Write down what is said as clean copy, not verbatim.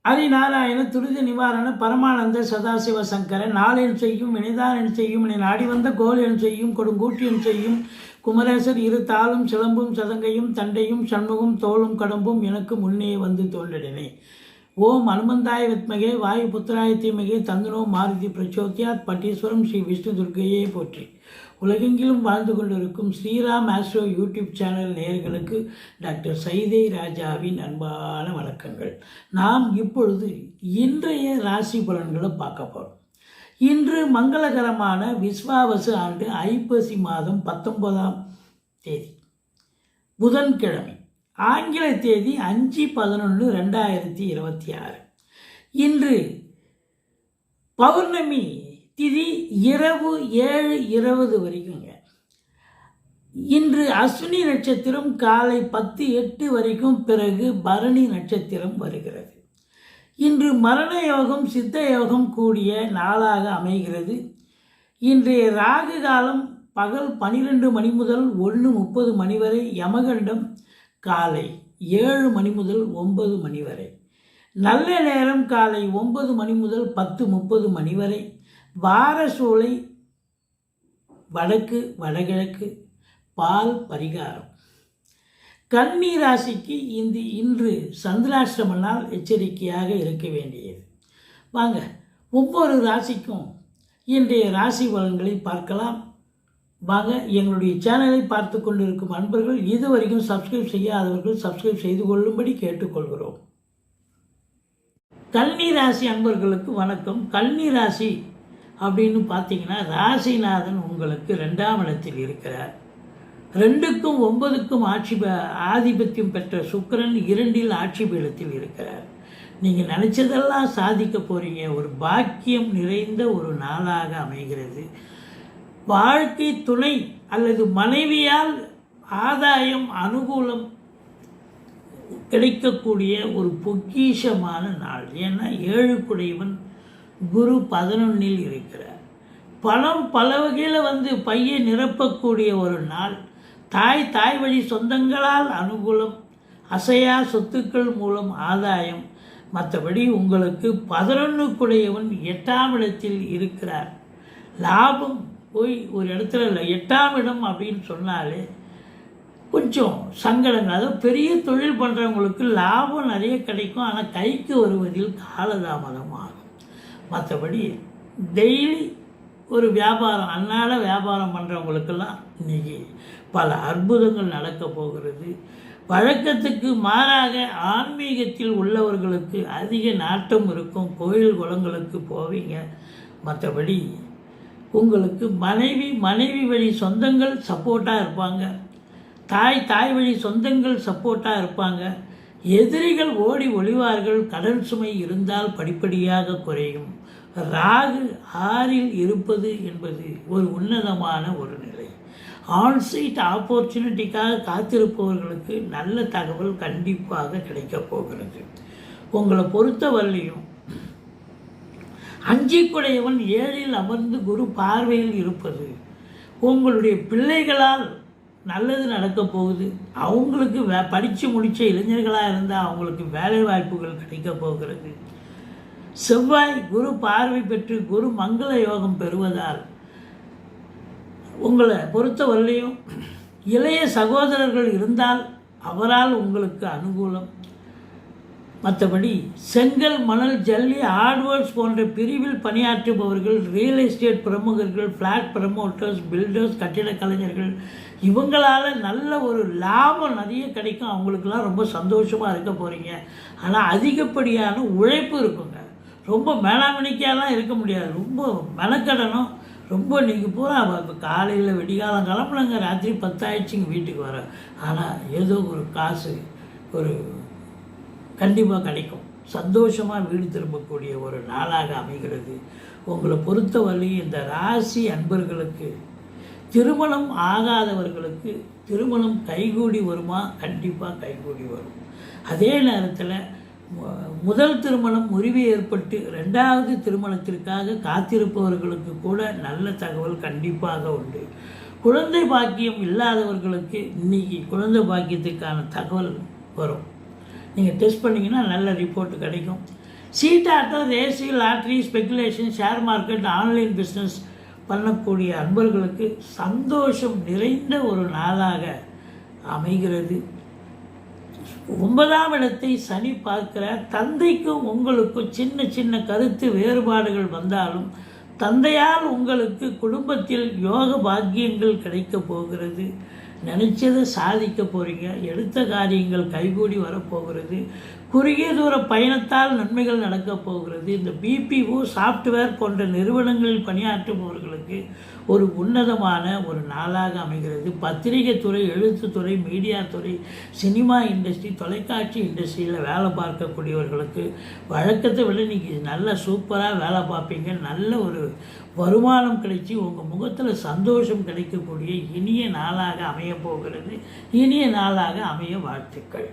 ஹரிநாராயண துரித நிவாரண பரமானந்த சதாசிவ சங்கர நாளென் செய்யும் வினைதான் செய்யும் என நாடி வந்த கோல் என் செய்யும் கொடுங்கூட்டியன் செய்யும் குமரேசர் இரு தாளும் சிலம்பும் சதங்கையும் தண்டையும் சண்முகம் தோளும் கடம்பும் எனக்கு முன்னே வந்து தோன்றினே. ஓம் அனுமந்தாய வித்மகே வாயு புத்திராய தீமகே தந்தனோ மாருதி பிரச்சோத்யாத் பட்டீஸ்வரம் ஸ்ரீ விஷ்ணு துர்க்கையே போற்றி. உலகெங்கிலும் வாழ்ந்து கொண்டிருக்கும் ஸ்ரீராம் ஆஸ்ட்ரோ யூடியூப் சேனல் நேயர்களுக்கு டாக்டர் சைதை ராஜாவின் அன்பான வணக்கங்கள். நாம் இப்பொழுது இன்றைய ராசி பலன்களை பார்க்க போகிறோம். இன்று மங்களகரமான விஸ்வாவசு ஆண்டு ஐப்பசி மாதம் 19ஆம் தேதி புதன்கிழமை, ஆங்கில தேதி 5/11/2026. இன்று பௌர்ணமி திதி இரவு 7:20 வரைக்குங்க. இன்று அஸ்வினி நட்சத்திரம் காலை 10:08 வரைக்கும், பிறகு பரணி நட்சத்திரம் வருகிறது. இன்று மரண யோகம் சித்த யோகம் கூடிய நாளாக அமைகிறது. இன்றைய ராகு காலம் பகல் 12 மணி முதல் 1:30 மணி வரை, யமகண்டம் காலை 7 மணி முதல் 9 மணி வரை, நல்ல நேரம் காலை 9 மணி முதல் 10:30 மணி வரை, வாரசூலை வடக்கு வடகிழக்கு, பால் பரிகாரம். கன்னி ராசிக்கு இன்று சந்திராஷ்டம நாள், எச்சரிக்கையாக இருக்க வேண்டியது. வாங்க ஒவ்வொரு ராசிக்கும் இன்றைய ராசி பலன்களை பார்க்கலாம். வாங்க, எங்களுடைய சேனலை பார்த்து கொண்டிருக்கும் அன்பர்கள் இதுவரைக்கும் சப்ஸ்கிரைப் செய்யாதவர்கள் சப்ஸ்கிரைப் செய்து கொள்ளும்படி கேட்டுக்கொள்கிறோம். கன்னி ராசி அன்பர்களுக்கு வணக்கம். கன்னி ராசி அப்படின்னு பார்த்தீங்கன்னா, ராசிநாதன் உங்களுக்கு 2ஆம் இடத்தில் இருக்கிறார். 2க்கும் 9க்கும் ஆதிபத்தியம் பெற்ற சுக்கிரன் 2இல் ஆட்சி பீடத்தில் இருக்கிறார். நீங்கள் நினச்சதெல்லாம் சாதிக்க போகிறீங்க. ஒரு பாக்கியம் நிறைந்த ஒரு நாளாக அமைகிறது. வாழ்க்கை துணை அல்லது மனைவியால் ஆதாயம் அனுகூலம் கிடைக்கக்கூடிய ஒரு பொக்கிஷமான நாள். ஏன்னா 7 குடையவன் குரு 11இல் இருக்கிறார். பணம் பல வகையில் பையை நிரப்பக்கூடிய ஒரு நாள். தாய் வழி சொந்தங்களால் அனுகூலம், அசையா சொத்துக்கள் மூலம் ஆதாயம். மற்றபடி உங்களுக்கு 11 குடையவன் 8ஆம் இடத்தில் இருக்கிறார். லாபம் போய் ஒரு இடத்துல இல்லை. 8ஆம் இடம் அப்படின்னு சொன்னாலே கொஞ்சம் சங்கடங்கள். அதாவது பெரிய தொழில் பண்ணுறவங்களுக்கு லாபம் நிறைய கிடைக்கும், ஆனால் கைக்கு வருவதில் காலதாமதம் ஆகும். மற்றபடி டெய்லி ஒரு வியாபாரம், அன்னாட வியாபாரம் பண்ணுறவங்களுக்கெல்லாம் இன்றைக்கி பல அற்புதங்கள் நடக்க போகிறது. வழக்கத்துக்கு மாறாக ஆன்மீகத்தில் உள்ளவர்களுக்கு அதிக நாட்டம் இருக்கும். கோயில் குளங்களுக்கு போவீங்க. மற்றபடி உங்களுக்கு மனைவி வழி சொந்தங்கள் சப்போர்ட்டாக இருப்பாங்க. தாய் வழி சொந்தங்கள் சப்போர்ட்டாக இருப்பாங்க. எதிரிகள் ஓடி ஒளிவார்கள். கடன் சுமை இருந்தால் படிப்படியாக குறையும். ராகு 6இல் இருப்பது என்பது ஒரு உன்னதமான ஒரு நிலை. ஆன்சைட் ஆப்பர்ச்சுனிட்டிக்காக காத்திருப்பவர்களுக்கு நல்ல தகவல் கண்டிப்பாக கிடைக்கப் போகிறது. உங்களை பொறுத்தவரையிலும் 5 குடையவன் 7இல் அமர்ந்து குரு பார்வையில் இருப்பது உங்களுடைய பிள்ளைகளால் நல்லது நடக்கப் போகுது. அவங்களுக்கு படித்து முடித்த இளைஞர்களாக இருந்தால் அவங்களுக்கு வேலை வாய்ப்புகள் கிடைக்கப் போகிறது. செவ்வாய் குரு பார்வை பெற்று குரு மங்கள யோகம் பெறுவதால் உங்களை பொறுத்தவரையிலும் இளைய சகோதரர்கள் இருந்தால் அவரால் உங்களுக்கு அனுகூலம். மற்றபடி செங்கல், மணல், ஜல்லி, ஹார்ட்வேர்ஸ் போன்ற பிரிவில் பணியாற்றுபவர்கள், ரியல் எஸ்டேட் பிரமுகர்கள், ஃப்ளாட் ப்ரமோட்டர்ஸ், பில்டர்ஸ், கட்டிட கலைஞர்கள், இவங்களால் நல்ல ஒரு லாபம் நிறைய கிடைக்கும். அவங்களுக்கெல்லாம் ரொம்ப சந்தோஷமாக இருக்க போகிறீங்க. ஆனால் அதிகப்படியான உழைப்பு இருக்குங்க. ரொம்ப மேலாமணிக்காலாம் இருக்க முடியாது. ரொம்ப மெனக்கடணும். ரொம்ப நீங்கள் பூரா இப்போ காலையில் வெடிகாலம் கிளம்புனாங்க, ராத்திரி 10 ஆயிடுச்சுங்க வீட்டுக்கு வர. ஆனால் ஏதோ ஒரு காசு ஒரு கண்டிப்பாக கிடைக்கும். சந்தோஷமாக வீடு திரும்பக்கூடிய ஒரு நாளாக அமைகிறது. உங்களை பொறுத்தவரை இந்த ராசி அன்பர்களுக்கு திருமணம் ஆகாதவர்களுக்கு திருமணம் கைகூடி வருமா? கண்டிப்பாக கைகூடி வரும். அதே நேரத்தில் முதல் திருமணம் முறிவு ஏற்பட்டு 2வது திருமணத்திற்காக காத்திருப்பவர்களுக்கு கூட நல்ல தகவல் கண்டிப்பாக உண்டு. குழந்தை பாக்கியம் இல்லாதவர்களுக்கு இன்றைக்கி குழந்தை பாக்கியத்துக்கான தகவல் வரும். நீங்கள் டெஸ்ட் பண்ணிங்கன்னா நல்ல ரிப்போர்ட் கிடைக்கும். சீட்டாட்டம், race, lottery, speculation, share market, online business பண்ணக்கூடிய அன்பர்களுக்கு சந்தோஷம் நிறைந்த ஒரு நாளாக அமைகிறது. 9ஆம் இடத்தை சனி பார்க்கிற தந்தைக்கும் உங்களுக்கும் சின்ன சின்ன கருத்து வேறுபாடுகள் வந்தாலும் தந்தையால் உங்களுக்கு குடும்பத்தில் யோக பாக்கியங்கள் கிடைக்க போகிறது. நினச்சதை சாதிக்க போகிறீங்க. எடுத்த காரியங்கள் கைகூடி வரப்போகிறது. குறுகிய தூர பயணத்தால் நன்மைகள் நடக்கப் போகிறது. இந்த பிபிஓ சாஃப்ட்வேர் போன்ற நிறுவனங்களில் பணியாற்றுபவர்களுக்கு ஒரு உன்னதமான ஒரு நாளாக அமைகிறது. பத்திரிகை துறை, எழுத்துத்துறை, மீடியா துறை, சினிமா இண்டஸ்ட்ரி, தொலைக்காட்சி இண்டஸ்ட்ரியில் வேலை பார்க்கக்கூடியவர்களுக்கு வழக்கத்தை விட நீங்கள் நல்ல சூப்பராக வேலை பார்ப்பீங்க. நல்ல ஒரு வருமானம் கிடைச்சி உங்கள் முகத்தில் சந்தோஷம் கிடைக்கக்கூடிய இனிய நாளாக அமைய போகிறது. இனிய நாளாக அமைய வாழ்த்துக்கள்.